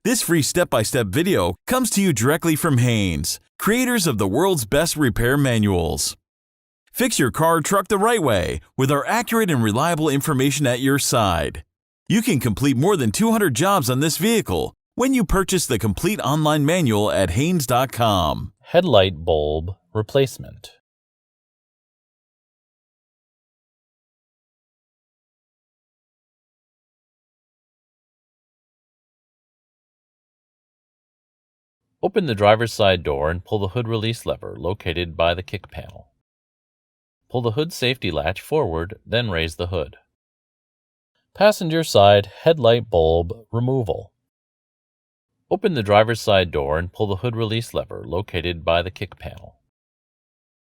This free step-by-step video comes to you directly from Haynes, creators of the world's best repair manuals. Fix your car or truck the right way with our accurate and reliable information at your side. You can complete more than 200 jobs on this vehicle when you purchase the complete online manual at Haynes.com. Headlight bulb replacement. Open the driver's side door and pull the hood release lever located by the kick panel. Pull the hood safety latch forward, then raise the hood. Passenger side headlight bulb removal. Open the driver's side door and pull the hood release lever located by the kick panel.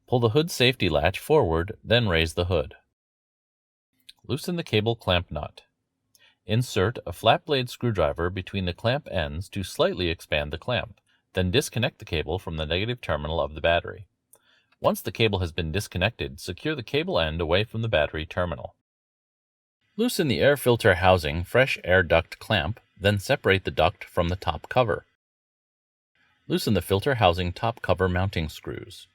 Pull the hood safety latch forward, then raise the hood. Loosen the cable clamp nut. Insert a flat blade screwdriver between the clamp ends to slightly expand the clamp. Then disconnect the cable from the negative terminal of the battery. Once the cable has been disconnected, secure the cable end away from the battery terminal. Loosen the air filter housing fresh air duct clamp, then separate the duct from the top cover. Loosen the filter housing top cover mounting screws.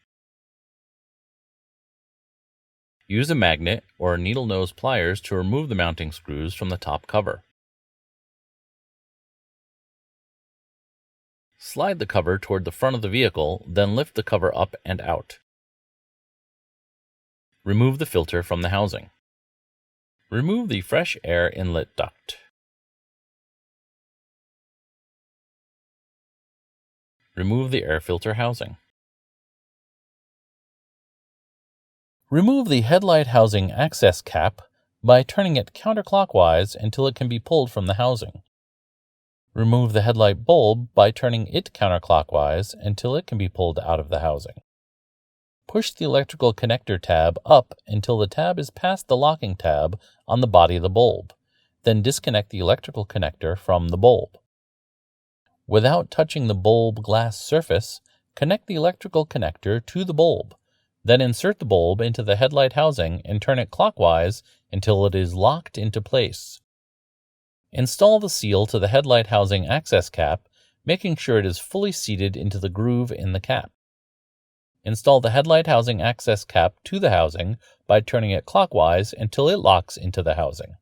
Use a magnet or needle nose pliers to remove the mounting screws from the top cover. Slide the cover toward the front of the vehicle, then lift the cover up and out. Remove the filter from the housing. Remove the fresh air inlet duct. Remove the air filter housing. Remove the headlight housing access cap by turning it counterclockwise until it can be pulled from the housing. Remove the headlight bulb by turning it counterclockwise until it can be pulled out of the housing. Push the electrical connector tab up until the tab is past the locking tab on the body of the bulb. Then disconnect the electrical connector from the bulb. Without touching the bulb glass surface, connect the electrical connector to the bulb. Then insert the bulb into the headlight housing and turn it clockwise until it is locked into place. Install the seal to the headlight housing access cap, making sure it is fully seated into the groove in the cap. Install the headlight housing access cap to the housing by turning it clockwise until it locks into the housing.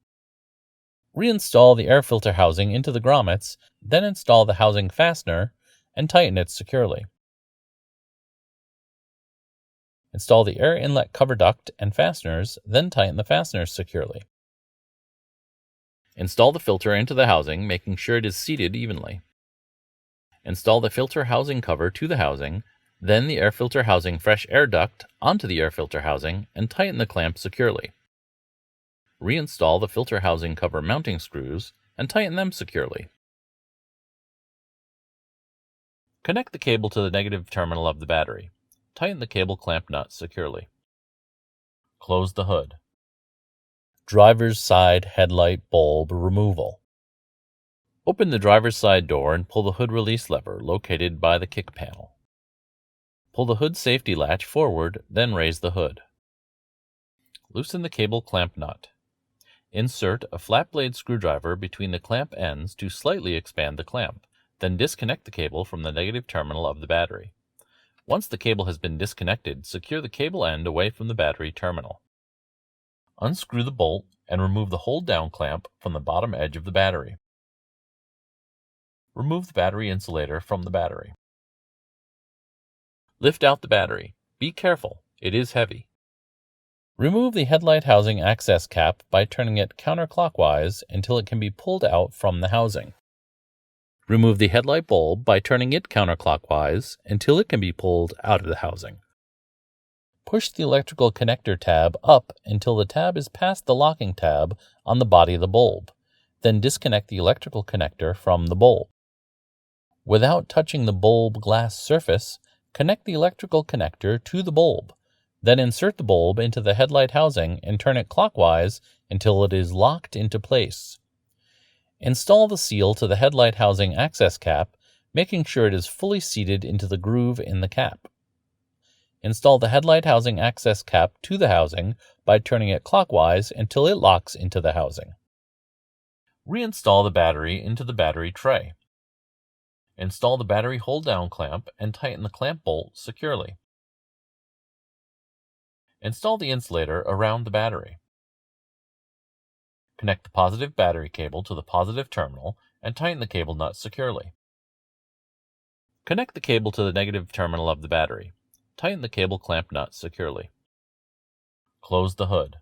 Reinstall the air filter housing into the grommets, then install the housing fastener and tighten it securely. Install the air inlet cover duct and fasteners, then tighten the fasteners securely. Install the filter into the housing, making sure it is seated evenly. Install the filter housing cover to the housing, then the air filter housing fresh air duct onto the air filter housing, and tighten the clamp securely. Reinstall the filter housing cover mounting screws and tighten them securely. Connect the cable to the negative terminal of the battery. Tighten the cable clamp nut securely. Close the hood. Driver's side headlight bulb removal. Open the driver's side door and pull the hood release lever located by the kick panel. Pull the hood safety latch forward, then raise the hood. Loosen the cable clamp nut. Insert a flat blade screwdriver between the clamp ends to slightly expand the clamp, then disconnect the cable from the negative terminal of the battery. Once the cable has been disconnected, secure the cable end away from the battery terminal. Unscrew the bolt and remove the hold-down clamp from the bottom edge of the battery. Remove the battery insulator from the battery. Lift out the battery. Be careful, it is heavy. Remove the headlight housing access cap by turning it counterclockwise until it can be pulled out from the housing. Remove the headlight bulb by turning it counterclockwise until it can be pulled out of the housing. Push the electrical connector tab up until the tab is past the locking tab on the body of the bulb. Then disconnect the electrical connector from the bulb. Without touching the bulb glass surface, connect the electrical connector to the bulb. Then insert the bulb into the headlight housing and turn it clockwise until it is locked into place. Install the seal to the headlight housing access cap, making sure it is fully seated into the groove in the cap. Install the headlight housing access cap to the housing by turning it clockwise until it locks into the housing. Reinstall the battery into the battery tray. Install the battery hold-down clamp and tighten the clamp bolt securely. Install the insulator around the battery. Connect the positive battery cable to the positive terminal and tighten the cable nut securely. Connect the cable to the negative terminal of the battery. Tighten the cable clamp nut securely. Close the hood.